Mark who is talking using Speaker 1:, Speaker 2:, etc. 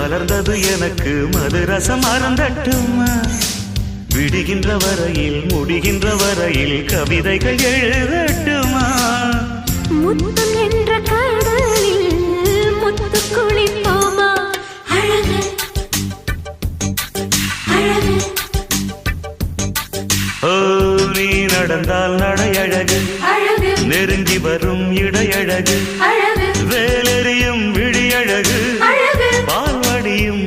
Speaker 1: மலர்ந்தது எனக்கு மதுரசம் அருந்தட்டுமா விடுகின்ற வரையில் முடிகின்ற வரையில் கவிதைகள் எழுதட்டுமா
Speaker 2: முத்தம் என்ற கடலில் முத்து குளிப்போமா அழகு அழகு
Speaker 1: ஓ நீ நடந்தால் நடையழகு
Speaker 2: அழகு
Speaker 1: நெருங்கி வரும் இடையழகு
Speaker 2: அழகு
Speaker 1: வேலெறியும் விழியழகு
Speaker 2: அழகு
Speaker 1: பால்வடியும்